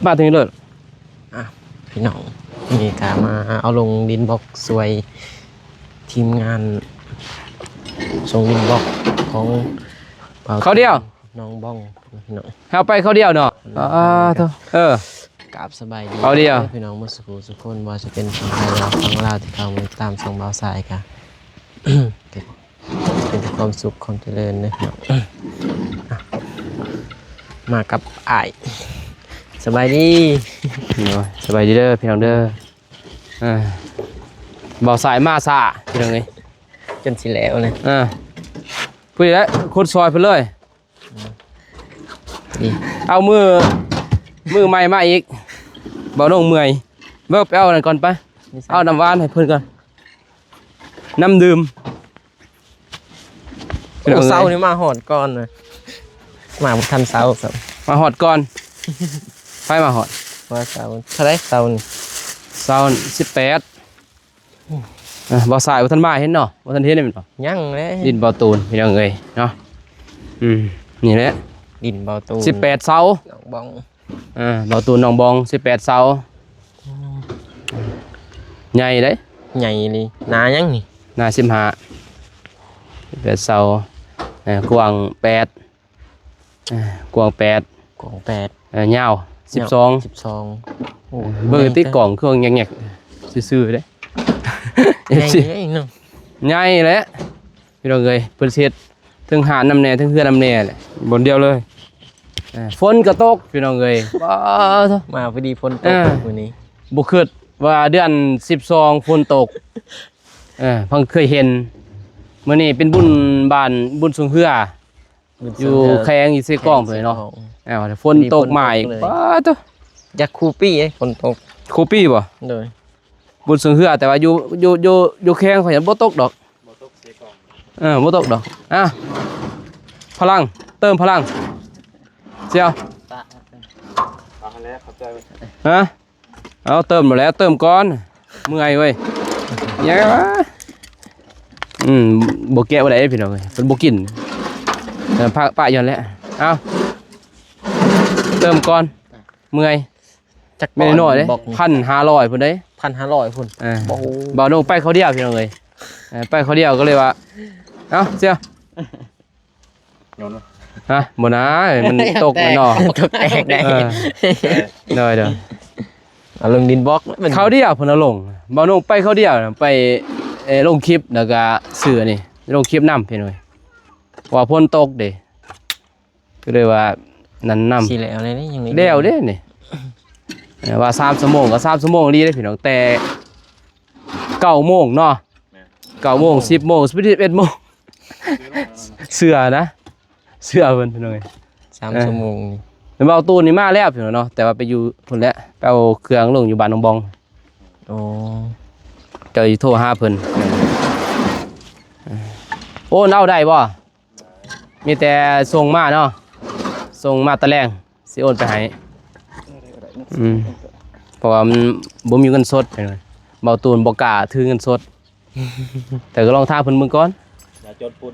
มาถึงเลยพี่น้องนี่กามาเอาลงดินบล็อกสวยทีมงานส่งดินบล็อกของเขาเดียวน้องบ้องพี่น้องเอาไปเขาเดียวเนาะกราบสบายดีเขาเดียวพี่น้องมุสลิมทุกคนว่าจะเป็นฝั่งไทยเราฝั่งลาวที่เขามาตามส่งเบาสายกันเป็นความสุขความเจริญนะพี่น้องมากับอ้ายสบายดีสบายดีเด้อพี่น้องเด้อเบาสายมาซาพี่น้องเลยจนสิแล้วเลยพูดแล้วคุดซอยไปเลยเอามือใหม่มาอีกเบาลงเมื่อยเบาไปเอานั่นก่อนไปเอาน้ำหวานให้เพื่อนก่อนน้ำดื่มเสานี่มาหอดก่อนเลยมาทันเสาครับมาหอดก่อนไปมาหอดว่าเสาเท่าไรเสานี่เสา18บ่สายบ่ทันมาเห็นเนาะบ่ทันเห็นได้มั้ยเนาะยังเลยดินเบาตูนพี่น้องเอ้ยเนาะนี่แหละดินเบาตูน18เสาน้องบองเบาตูนน้องบอง18เสาใหญ่เด้ใหญ่เลยหนายังนี่หนา15เสากว้าง8กว้าง8ยาว12เบอร์ที่กล่องเครื่องแงกๆซื่อๆเด้ใหญ่แล้วพี่น้องเอ้ยเพิ่นเฮ็ดถึงหาน้ำแน่ถึงเฮือน้ำแน่แหละบนเดียวเลยฝนก็ตกพี่น้องเอ้ยมาพอดีฝนตกมื้อนี้บ่คิดว่าเดือน12ฝนตกเพิ่งเคยเห็นมื้อนี้เป็นบุญบ้านบุญสงเฮืออยู่แข้งอีเซกล้องพุ่นเนาะฝนตกมาอีกอยากคูปี้ฝนตกคูปี้บ่โดยบุญสงเฮือแต่ว่าอยู่แข้งเขายังบ่ตกดอกบ่ตกเซกล้องบ่ตกดอกพลังเติมพลังเจียวเอาเติมหมดแล้วเติมก้อนเมื่อยเว้ยยังไงวะโบแกะว่าไรพี่น้องเลยเป็นโบกินแต่ป้าย้อนแล้วเอาเติมก้อนเมื่อยจักไม่ได้น้อยเลย1,500พุ่นได้1,500พุ่นบ่าวน้องไปเขาเดียวพี่น้องเลยไปเขาเดียวก็เลยว่าเอาเจียวหมดนะมันตกมันหนอตกแตกได้เดี๋ยวเอาลงดินบล็อกเขาเดียวพุ่นเอาลงบ่าวน้องไปเขาเดียวไปลงคลิปแล้วก็เสือนี่ลงคลิปน้ำพี่น้อยว่าพ่นตกเด้ก็เลยว่านั่นน้ำสีแล้วเลยนี่ยังเลี้ยวเด้นี่ว่า3 ชั่วโมงก็3 ชั่วโมงดีได้พี่น้องแต่9 โมงเนาะ9 โมง10 โมง11 โมงเสือนะเสือเพิ่นพี่น้อง3 ชั่วโมงนี่เอาตู้นี่มาแล้วพี่น้องเนาะแต่ว่าไปอยู่พุ่นแล้วไปเอาเครื่องลงอยู่บ้านน้องบองเจอโทรหาเพิ่นโอ้เอาได้บ่มีแต่ส่งมาเนาะส่งมาตะแรงสิโอนไปให้เพราะว่ามันบ่มีเงินสดเบาตูนบ่กล้าถือเงินสดแต่ก็ลองท่าเพิ่นเบิ่งก่อนอย่าจดปุ่น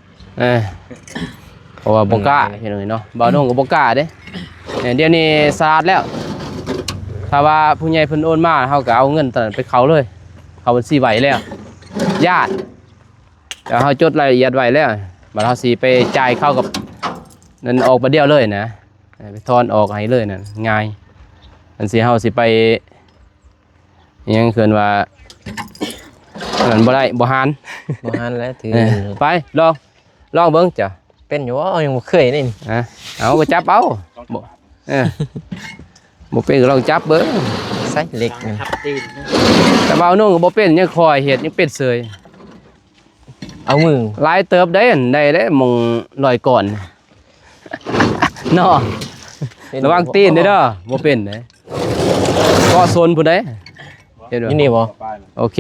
เพราะว่าบ่กล้าพี่น้องเนาะบ่าวน้องก็บ่กล้าเด้เดี๋ยวนี้สะอาดแล้วถ้าว่าผู้ใหญ่เพิ่นโอนมาเฮาก็เอาเงินตอนนั้นไปเขาเลยเขาบัญชีไว้แล้วญาติเดี๋ยวเขาจดรายละเอียดไว้แล้วบัดเขาสิไปจ่ายเข้ากับนั่นออกมาเดียวเลยนะไปทอนออกให้เลยนั่นง่ายอันสิเขาสิไปยังเกินว่านั่นบ่ได้บ่หันแล้วถือไปลองเบิ่งจ้ะเป็นอยู่ว่ายังบ่เคยนี่เอาก็จับเอาบ่เป็นก็ลองจับเบิ่งใส่เหล็กแต่บ่าวนุ่งก็บ่เป็นยังคอยเฮ็ดยังเป็นเสยเอามือลายเติบได้มองลอยก่อนเนาะระวังตีนเด้อบ่เป็นเด้ก็โซนพุ่นเด้เห็นบ่นี่บ่โอเค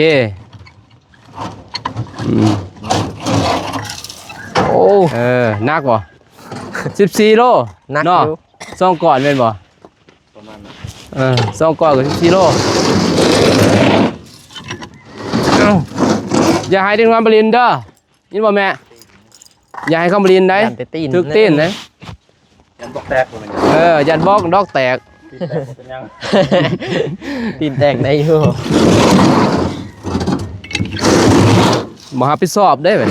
โอ้หนักบ่14 โลหนักอยู่2 ก้อนแม่นบ่ประมาณ2 ก้อนก็14 โลอย่าให้ดึงความบรินเด้อยินบ่แม่อย่าให้เขาบรินได้ถึกตีนนะยันบอกแตกยันบอกดอกแตก ตีนแตกได้อยู่ บ่รับผิดชอบได้บัด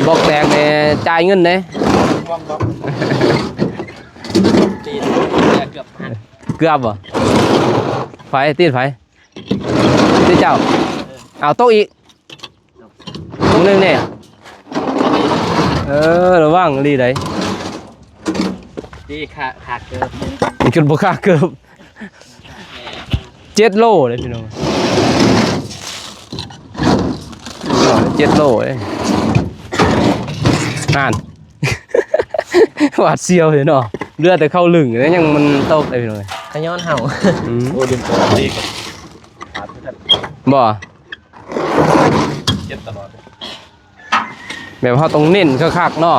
บอกแตกแน่จ่ายเงินเด้ ตีนเกือบหัก เกือบบ่ไฟตีนไฟตีเจ้าเอาโต๊ะอีกตรงนึงเนี่ยระวังดีได้ ดีขาดเกิน มันขึ้นบ่ค่าเกือบ7 โลเลยพี่น้อง7 โลเลยอ่าน หวาดเสียวเลยเนาะเลือดแต่เข้าลึงแล้วยังมันตกเลยพี่น้อง ขย้อนเห่า โอ้ดึงตัวดีกับขาดเพื่อน บ่ เจ็บตลอด แบบเขาต้องเน้นคักๆเนาะ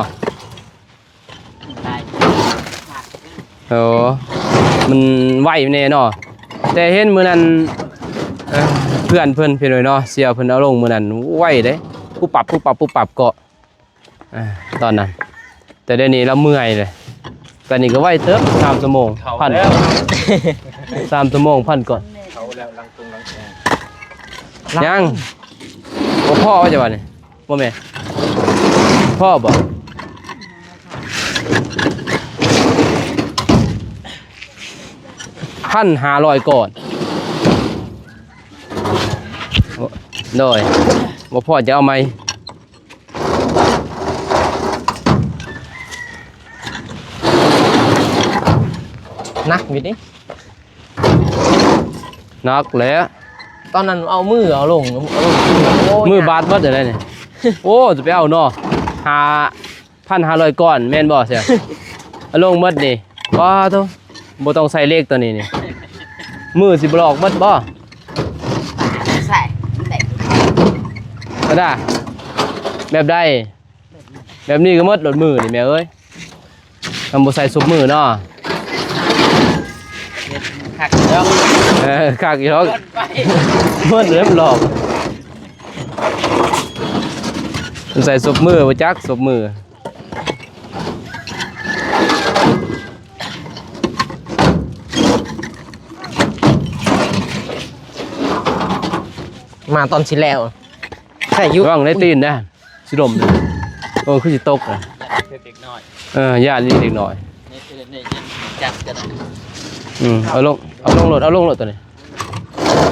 ได้ โอ้มันไหวแน่เนาะแต่เห็นมื้อนั้นเพื่อนเพิ่นพี่น้อยเนาะเสียเพิ่นเอาลงมื้อนั้นไหวเด้ปุ๊บปับเกาะตอนนั้น แต่เดี๋ยวนี้เราเมื่อยเลยแต่นี่ก็ไหวเติบ3 ชั่วโมง เขา พัน แล้ว 3 ชั่วโมงพันก่อน เขาแล้วลังตรงลังแขง ยังบ่พ่อว่าจะว่านี่บ่แม่พ่อบ่1,500 ก่อนโดยบ่พ่อจะเอาไหม นักวิดนี่ นักแล้ว ตอนนั้นเอามือเอาลงโ มือบาดเบิดอะไรเนี่ย โอ้จะไปเอาเนาะ1,500 ก่อนแม่นบ่เสียเอาลงเบิดนี่ว้าโตบ่ต้องใส่เลขตัวนี้นี่มือสิบลอกเบิดบ่ ใส่แต่ ก็ได้แบบใดแบบนี้ก็หมดโดดมือนี่แม่เอ้ยทำบ่ใส่ซุปมือเนาะ หักแล้ว คากอีกแล้ว ไป หมดเริ่มหลอกใส่ซุปมือบ่จักซุปมือ มาตอนชิ้นแล้วใช่ยุ ระวังได้ตีนนะสิลมนะโอ้คือสิตกอ่ะ เด็กน้อย ย่านี่เด็กหน่อย นี่คือนี่จับกัน เอาลงโหลดตัวนี้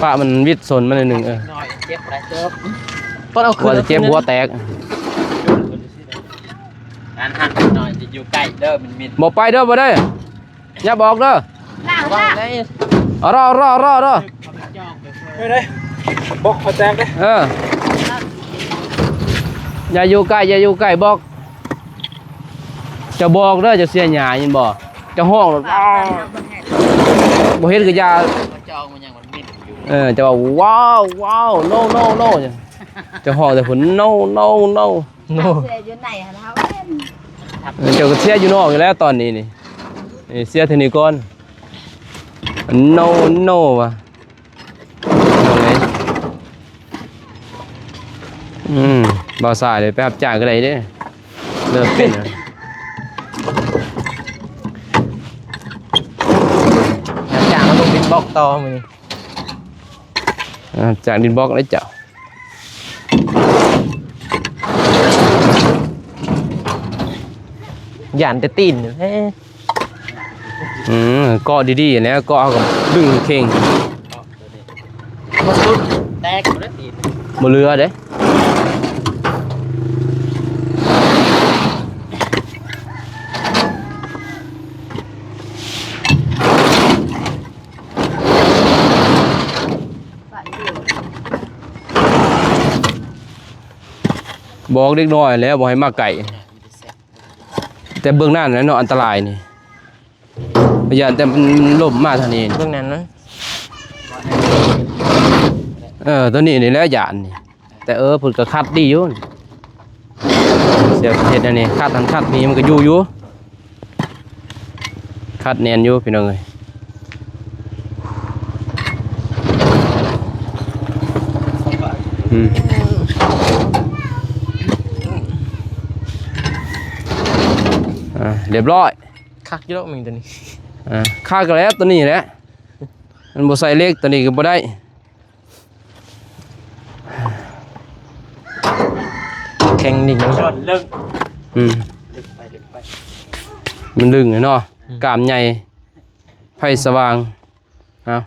ป้ามันวิดสนมันหนึ่งน้อยเจ็บอะไรเจ็บก็เอา กลัวจะเจ็บหัวแตก อันหันหน่อยจะอยู่ใกล้เด้อมันมิน บอกไปเด้อบ่ได้อย่าบอกเด้อ ล่าง ว่า ล่าง ได้ รอ ไม่ได้บอกเขาแตกเลย อย่าอยู่ใกล้บอกจะบอกเด้อจะเสียหยายินบ่จะห้องบ่เฮ็ดก็อย่า จองมันยังมันมินอยู่ จะว่าว้าว no จะห้องแต่ผล no โน่ เสียอยู่ไหนฮะเขาเล่น เจ้าก็เสียอยู่นอกอยู่แล้วตอนนี้นี่เสียเทานี้ก่อน no ว่ะเอาไงบ่าวสายเลยไปรับจ้างก็ได้เด้เลิกเป็นนะ จากมาลงบินบล็อกต่อมือ จากดินบล็อกแล้วเจ้า หยานแต่ตีนเฮ้ เกาะดีๆแล้วเกาะกับดึงเข่ง มาสุดแตกหมดแล้วตีน บ่เรือเด้บอกเด็กน้อยแล้วบอกให้มาไก่แต่เบื้องหน้านั้นเนาะอันตรายนี่อย่าแต่มันล่มมาทางนี้ เรื่องนั้นนะ ตัวนี้นี่แหล้วหยานนี่แต่ผลก็คัดดีอยู่นี่เสียเห็ดอันนี้คัดนี่มันก็อยู่คัดแน่นอยู่พี่น้องเอ้ยเรียบร้อย คักเยอะมึงตัวนี้ ค่าก็แล้วตัวนี้แหละมันบ่ใส่เลขตัวนี้ก็บ่ได้ แข่งดิ่ง ชนเรื่อง อืม ลึกไป มันดึงเลยเนาะกล้ามใหญ่ไฟสว่างเอา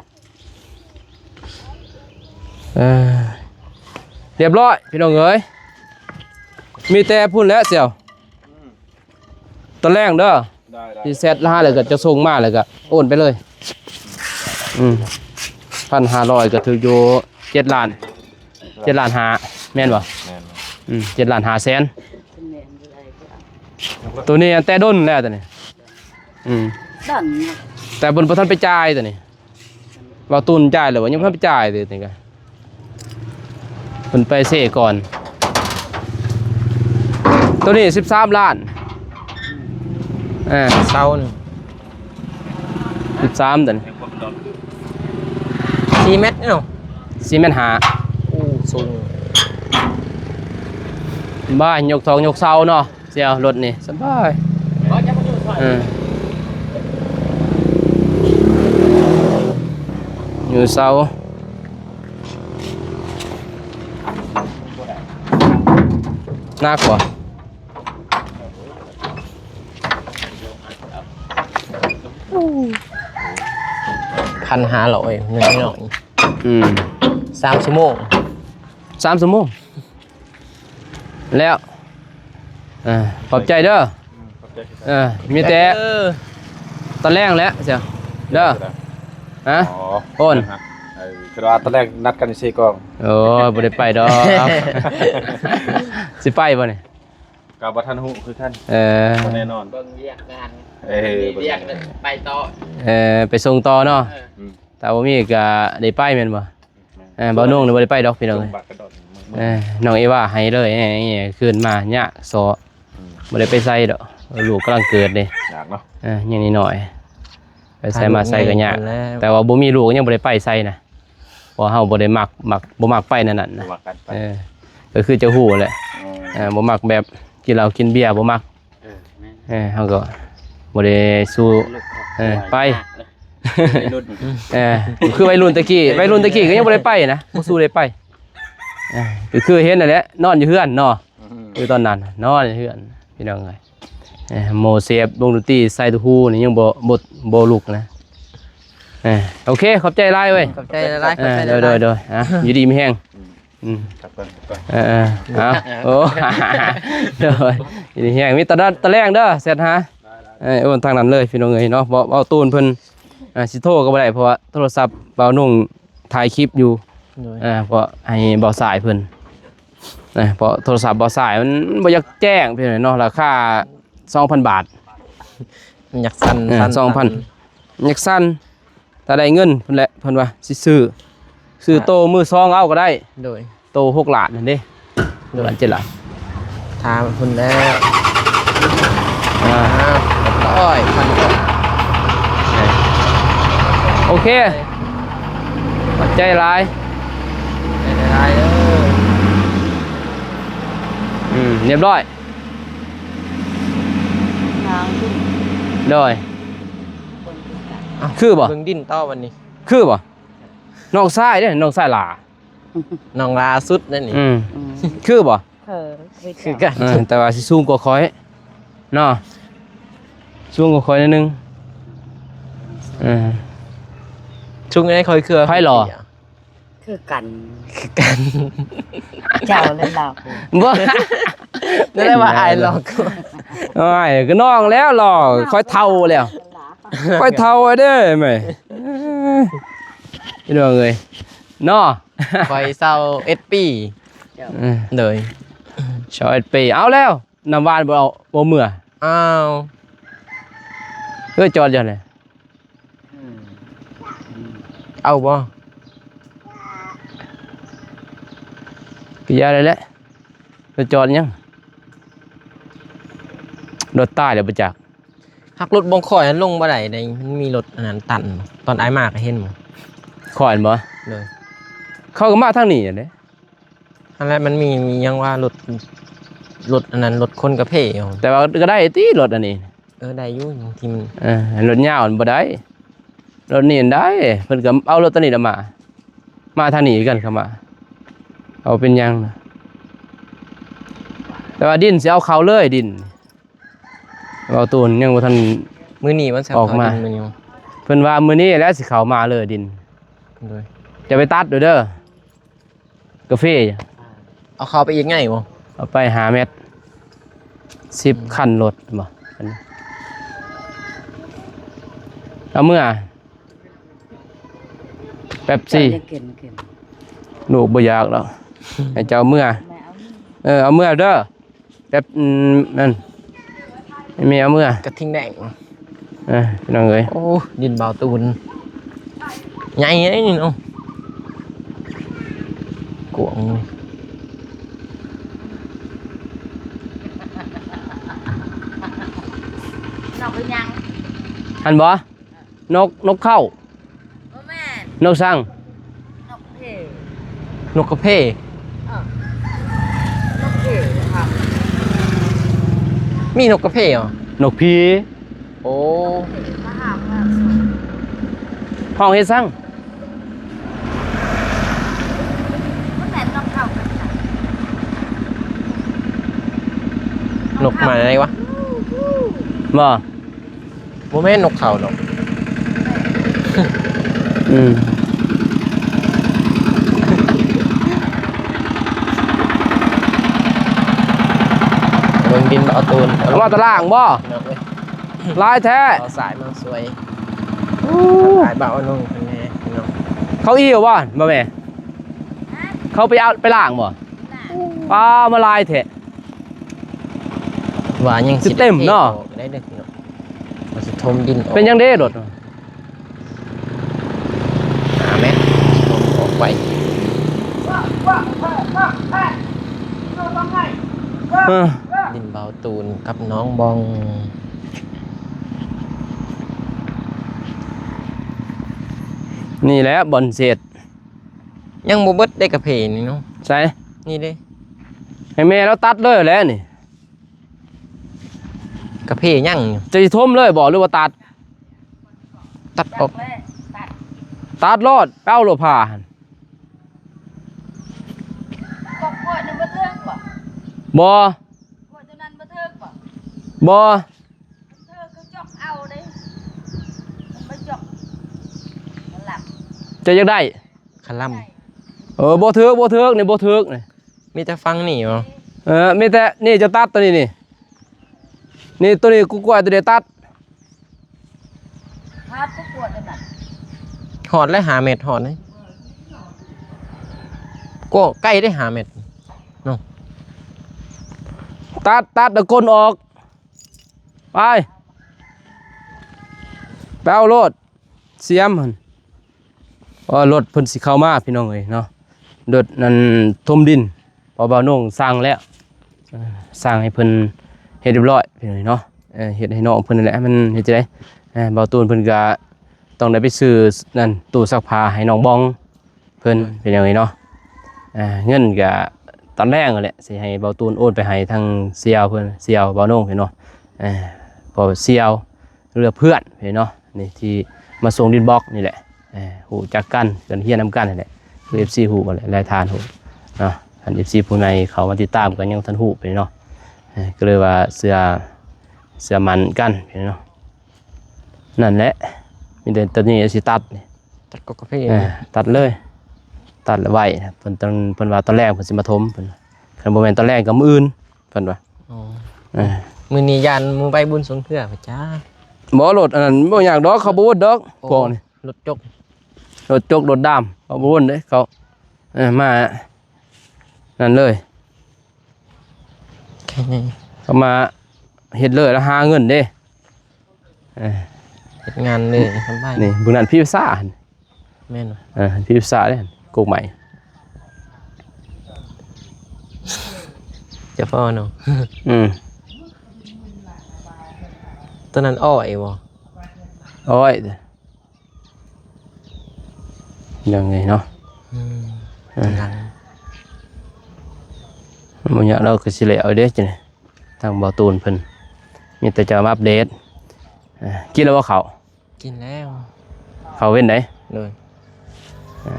เรียบร้อยพี่น้องเอ้ยมีแต่พุ่นแล้วเสี่ยวตอนแรกเด้อ ได้ ที่เซตละเลยก็จะส่งมาเลยก็โอนไปเลย1,500ก็ถืออยู่7 ล้าน7 ล้าน5แม่นบ่ แม่น 7 ล้าน5แสนตัวนี้แต่ด้นแล้วตัวนี้ดัน แต่บนประทันไปจ่ายตัวนี้เราตุนจ่ายหรือว่ายังเพิ่มไปจ่ายตัวนี้กันมันไปเสกก่อนตัวนี้13 ล้านเศร้าหนึ่ง 13ตัวนี้ 4 เมตรนี่เนาะ 4 เมตร อู้สูง 5บ้านยกทองยกเสาเนาะเสียวรถนี่สบายอยู่เสาหนักกว่า 1,500หนึ่งหน่อย3 ชั่วโมง 3 ชั่วโมงแล้วขอบใจเด้อมีแต่ตอนแรกแล้วเสียวเด้อฮะโอน คือว่าตอนแรกนัดกัน4กอง โอ้บ่ได้ไปดอก สิไปบ่นี่ กับบ่ทันฮู้คือท่านแน่นอน เบิ่งเรียกงาน เรียก ไปต่อ ไปส่งต่อเนาะแต่บ่มีก็ได้ไปแม่นบ่บ่นุ่งนี่บ่ได้ไปดอกพี่น้อง บัตรกระโดด น้องเอว่าให้เลยคืนมายะซอบ่ได้ไปใส่ดอกลูกกำลังเกิดเด้ อยากเนาะ ยังนิดหน่อยไปใส่มาใส่ก็ยากแต่ว่าบ่มีลูกยังบ่ได้ไปใส่นะเพราะเฮาบ่ได้มักบ่มักไปนั่นน่ะนะ ว่ากันไป ก็คือจะฮู้แหละบ่มักแบบกินเหล้ากินเบียร์บ่มักเฮาก็บ่ได้สู้ไปคือวัยรุ่นตะกี้ก็ยังบ่ได้ไปนะบ่สู้ได้ไปก็คือเห็นนั่นแหละนอนอยู่เฮือนเนาะคือตอนนั้นนอนอยู่เฮือนพี่น้องเอ้ยโมเสฟวงดนตรีใส่ตะฮูนี่ยังบ่ลุกนะโอเคขอบใจหลายเว้ย ขอบใจหลายขอบใจห โด ลาย ยอยู่ดีมีแห้ง ครับก่อน โอ้โดยอยู่ดีแห้งมีตะแรงเด้อเสร็จฮะโอนทางนั้นเลยพี่น้องเอ้ยเนาะบ่เอาตูนเพิ่นสิโทรก็บ่ได้เพราะว่าโทรศัพท์เบานุ่งถ่ายคลิปอยู่เพราะให้เบาสายเพิ่นเพราะโทรศัพท์เบาสายมันบ่อยากแจ้งพี่น้องเนาะราคา 2,000 บาท อยากสั่น 2,000อยากสั้นถ้าได้เงินเพิ่นแหละเพิ่นว่าสิซื้อโตมือซองเอาก็ได้ โดย โต6 ล้านนั่นเด้6 ล้าน7 ล้าน ถามคุณแล้วร้อยพันกว่า โอเคขอบใจหลาย ได้เด้อ เรียบร้อย น้ำดุ โดยคือบ่ เบิ่งดินต่อวันนี้ คือบ่น้องชายเด้น้องชายหลา น้องลาสุดนั่นนี่ คือบ่ คือกัน แต่ว่าสิสูงกว่าคอยเนาะสูงกว่าคอยนิดนึงช่วงนี้คอยเครือ ไผหรอ คือกัน คือกัน เจ้าเล่นเรา บ่ นั่นได้ว่าอายหลอกกู อ้ายก็น้องแล้วหรอคอยเท่าแล้วคอยเท่าเด้อแม่พี่น้องเอ้ยเนาะ คอยเศร้าSP เลย ชอยไปเอาแล้วน้ำหวานบ่เอาบ่เมื่อ อ้าว จอดอยู่เลย เอาบ่ กิยาเลยแหละจอดยังรถใต้เดี๋ยวไปจัก หักรถบงคอยลงบ่ได้ในมันมีรถอันนั้นตันตอนอ้ายมากก็เห็นบ่ ขอนบ่ เลย เขาก็มาทางนี้เด้ อันนั้นมันมียังว่ารถอันนั้นรถคนกระเพาะ แต่ว่าก็ได้ติรถอันนี้ ได้อยู่บางทีมัน รถยาวมันบ่ได้รถนี่ได้เพิ่นก็เอารถตัวนี้มาทางนี้กันเข้ามาเอาเป็นหยังนะแต่ว่าดินสิเอาเขาเลยดินเอาตูนยังบ่ทัน มื้อนี้วันเสาร์ ออกมา มื้อนี้ เพิ่นว่ามื้อนี้แหล้วสิเขามาเลยดิน โดย จะไปตัดเด้อกาแฟ เอาเข้าไปอีกไงบ่ เอาไป5 เมตร10 คันรถบ่อันนี้เอาเมื่อแป๊บซี่ เกิน ลูกบ่อยากแล้วให้เจ้าเมื่อ แม่เอา เอาเมื่อเด้อแป๊บนั่นให้แม่เอาเมื่อก ระทิงแดง พี่น้องเอ้ย โอ้ดินเบาตูนใหญ่ไอ้นี่เนาะกวงเลย นอกไปยัง อันบ่นกเข้า บ่แม่น นกสั่ง นกเพ นกกระเพ นกเพครับ มีนกกระเพเหรอน กพี โอ้ มาหามา ห้องเฮ็ดสั่ง บ่แม่นนกเข้ากันจ้ะ นกมาอะไรวะ บ่ โมแม่นนกเขาหรอก อืม เบิ่งดินเบาตูน เอามาตะล่างบ่ เนาะเว้ย ลายแท้ เอาสายมาสวยสายเบานุ่งเป็นไงพี่น้อง เขาอีวบ่บ่แม่เขาไปเอาไปล่างบ่ปลามาลายแท้ ว่ายัง สิเต็มเนาะ ได้เด้อพี่น้องเราสิทมดินออก เป็นยังเด้รถ หาแม่ทมออกไป เออ ดินเบาตูนกับน้องบอง นี่แหละบ่อนเศษ ยังบ่เบิดได้กระเพนี่เนาะ ใส่ นี่เด้ ให้แม่เราตัดเลยแหล้วนี่ กระเพยังอยู่ จะสิทมเลยบ่หรือว่าตัด ตัดออก ตัดรอดเป้าโลผ่าหั่น กบกล้วยนั่นบ่เทิงบ่ บ่ กล้วยตัวนั้นบ่เทิงบ่ บ่ เทิงก็จอกเอาเด้มันบ่จอกมันหลับ จะอยากได้ คลัม บ่ถึกนี่บ่ถึกนี่ มีแต่ฟังนี่เหรอ มีแต่นี่จะตัดตัวนี้นี่นี่ตัวนี้กูกล้วยตัวเดียวตัด พาดก็ปวดนั่นน่ะ หอดและหาเม็ดหอดเลยก็ใกล้ได้หาเม็ด ตัดตะกลออกไปเอารถเสียมหั่นรถเพิ่นสิเข้ามาพี่น้องเอ้ยเนาะรถนั่นทมดินพอบ่าวโหน่งสร้างแล้วสร้างให้เพิ่นเฮ็ดเรียบร้อยพี่น้องเนาะเฮ็ดให้น้องเพิ่นนั่นแหละมันเฮ็ดจังได๋บ่าวตูนเพิ่นก็ต้องได้ไปซื้อนั่นตู้ซักผ้าให้น้องบองเพิ่นเป็นจังไดเนาะเงินก็ตอนแรกนั่นแหละสิให้บ่าวตูนโอนไปให้ทางเสี่ยวเพิ่นเสี่ยวบ่าวโหน่งพี่เนาะพอเสี่ยวเรือเพื่อนพี่เนาะนี่ที่มาส่งดินบล็อกนี่แหละหูจักกันกันเฮียนนำกันนี่แหละคือ FC หูกันแหละรายทานหูเนาะอัน FC ผู้ในเขามาติดตามกันยังทันหูไปเนาะก็เลยว่าเสื้อมันกันพี่เนาะนั่นแหละมีแต่ตัวนี้สิตัดนี่ ตัดก็กระเพ ตัดเลยตัดไว้เพิ่นว่าตอนแรกเพิ่นสิมาถมเพิ่นคันบ่แม่นตอนแรกก็มื้ออื่นเพิ่นว่า อ๋อ เออ มือนี้ยานมือใบบุญสงเถื่อพระจ้า บ่รถอันนั้นบ่อยากดอกเขาบ่วนดอกพวกนี้ รถจก รถจกรถดามเขาบ่วนเด้เขามานั่นเลย แค่นี้ เขามาเฮ็ดเลยแล้วหาเงินเด้ เฮ็ดงานเลยสบาย นี่เบิ่งนั่นพี่ซ่าหั่น แม่นบ่ พี่ซ่าเด้หั่นโกกใหม่ จะพ่อเนาะ อืม ตอนนั้นอ้อยบ่ โอ้ยยังไงเนาะ ตอนหลัง บ่อยากเราก็สิแล้วเด้จังทางบ่ตูนเพิ่นมีแต่จะมาอัปเดต กินแล้วบ่เขา กินแล้ว เขาเว้นได เลย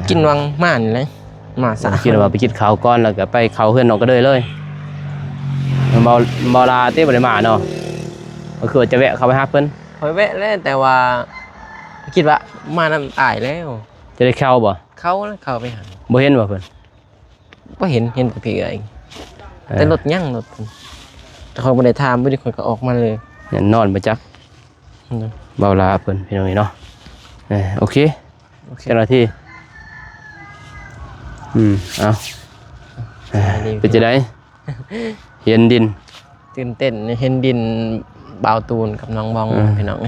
กินวังม่านเลยมาสา กินแล้วว่าไปกินข้าวก่อนแล้วก็ไปเข้าเฮือนน้องก็เลยเบาลาเต้บ่ได้มาเนาะก็คือว่าจะแวะเข้าไปหาเพิ่น คอยแวะแล้วแต่ว่าคิดว่ามาน้ำตายแล้ว จะได้เข้าบ่ เข้าไปหา บ่เห็นบ่เพิ่น ก็เห็นแต่พี่เองแต่รถยั่งรถแต่เขาไม่ได้ทำไม่ได้คนก็ออกมาเลย เนี่ยนอนบ่จักเบาลาเพิ่นพี่น้องเนาะโอเคเจ้าหน้าที่เอาเป็นจะได้เห็นดิน ตื่นเต้นเห็นดินบาวตูนกับน้องบองพี่น้อง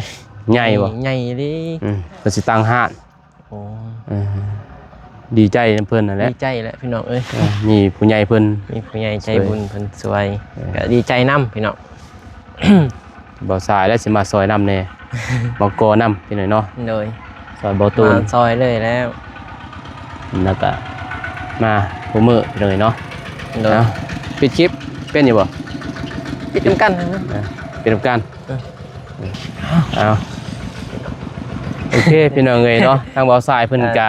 ใหญ่บ่ ใหญ่ดิ เพิ่นสิตั้งห้าน โอ้ ดีใจนำเพิ่นนั่นแหละ ดีใจแหละพี่น้องเอ้ย มีผู้ใหญ่เพิ่น มีผู้ใหญ่ใจบุญเพิ่นสวยก็ดีใจนํพี่น้อง บ่สายแล้วสิมาซอยน้ำแน่ บ่กอน้ำพี่น้อยเนาะ โดย ซอยบ่ตูน มาซอยเลยแล้ว แล้วก็มาผู้มื้อพี่น้อยเนาะ โดย เอาปิดคลิปเป็นอยู่บ่ ปิดน้ำกันนะ เป็นทำการเอาโอเคพี่น้องเอ้ยเนาะทางบ่าวสายเพิ่นก็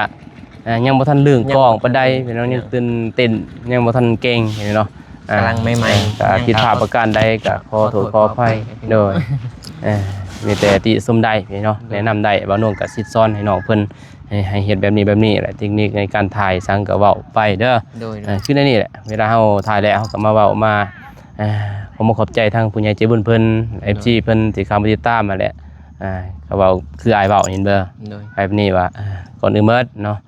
ยังบ่ทันลืมกล้องปานใดพี่น้องยังตื่นเต้นยังบ่ทันเก่งเห็นเนาะ กำลังใหม่ๆ ก็ผิดพลาดประการใดก็ขอโทษขออภัยโดยมีแต่ติชมได้พี่เนาะแนะนำได้บ่าวนุ่งก็สิซ้อนให้น้องเพิ่นให้เฮ็ดแบบนี้แหละเทคนิคในการถ่ายสังก็เว้าไปเด้อ โดย คือในนี่แหละเวลาเฮาถ่ายแล้วเฮาก็มาเว้ามาผมขอบใจทางผู้ใหญ่ใจบุญเพิ่น FG เพิ่นที่เข้ามาติดตามมาแหละก็เว้าคืออ้ายเว้าเห็นเบ่ โดย แบบนี้ว่าก่อนอื่นเมิดเนาะ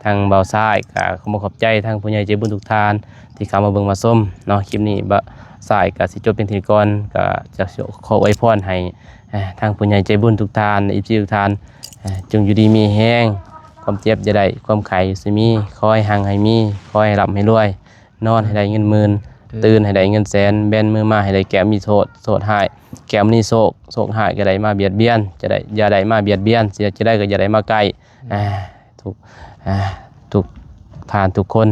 ทางเบาซ้ายก็ขอบใจทางผู้ใหญ่ใจบุญทุกท่านที่เข้ามาเบิ่งมาส้มเนาะคลิปนี้บ่ซ้ายก็สิจบเป็นทีก่อนก็จะขออวยพรให้ทางผู้ใหญ่ใจบุญทุกท่านอีกทุกท่านจงอยู่ดีมีแห้งความเจ็บจะได้ความไข้สิมีขอให้ห่างให้มีขอให้ร่ำให้รวยนอนให้ได้เงินหมื่นตื่นให้ได้เงินแสนแบนมือมาให้ได้แก้มมีโทษหายแก้มนี่โศกหายก็ได้มาเบียดเบียนจะได้อย่าได้มาเบียดเบียนเสียจะได้ก็อย่าได้มาใกล้ทุกทานทุกคน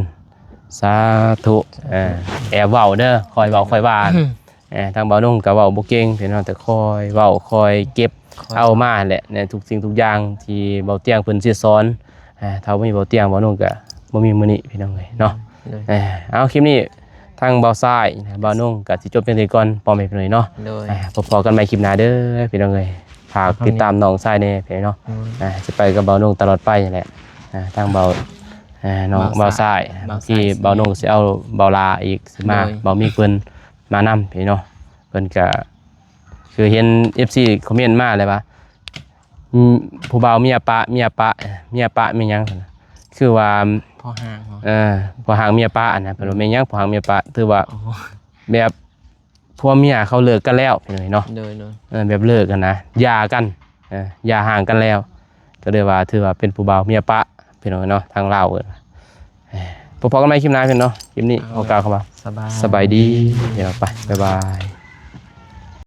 สาธุแอบเว้าเด้อคอยเว้าคอยว่าทางเบานุ่งกับเว้าบ่เก่งเพียงแต่คอยเว้าคอยเก็บเอามาแหละในทุกสิ่งทุกอย่างที่เบาเตียงเพิ่นสิสอนถ้าบ่มีเบาเตียงเบานุ่งก็บ่มีมื้อนี้พี่น้องเอ้ยเนาะเอาคลิปนี้ทางเบาซ้ายเบานุ่งก็สิจบเพียงเท่านี้ก่อนพอแม่พี่น้อยเนาะ โดย พอกันใหม่คลิปหน้าเด้อพี่น้องเอ้ยฝากติดตามน้องซ้ายแน่พี่เนาะจะไปกับเบานุ่งตลอดไปนั่นแหละทางเบาน้องเบาซ้ายที่เบานุ่งสิเอาเบาลาอีกสิมาเบามีเพิ่นมานำพี่เนาะเพิ่นก็คือเห็น FC คอมเมนต์มาเลยว่าผู้เบาเมียปะมีหยังคือว่า พ่อห่าง พอหางเมียปะนะเพิ่นว่าแม่นยังพอหางเมียปะถือว่าแบบผัวเมียเขาเลิกกันแล้วพี่น้อยเนาะ โดย แบบเลิกกันนะหย่ากันหย่าห่างกันแล้วก็เลยว่าถือว่าเป็นผู้บ่าวเมียปะพี่น้องเนาะทางลาวพอๆกันไหมคลิปหน้าพี่น้องเนาะคลิปนี้ขอกล่าวคำว่า สบาย สบายดีเดี๋ยวไปบ๊ายบาย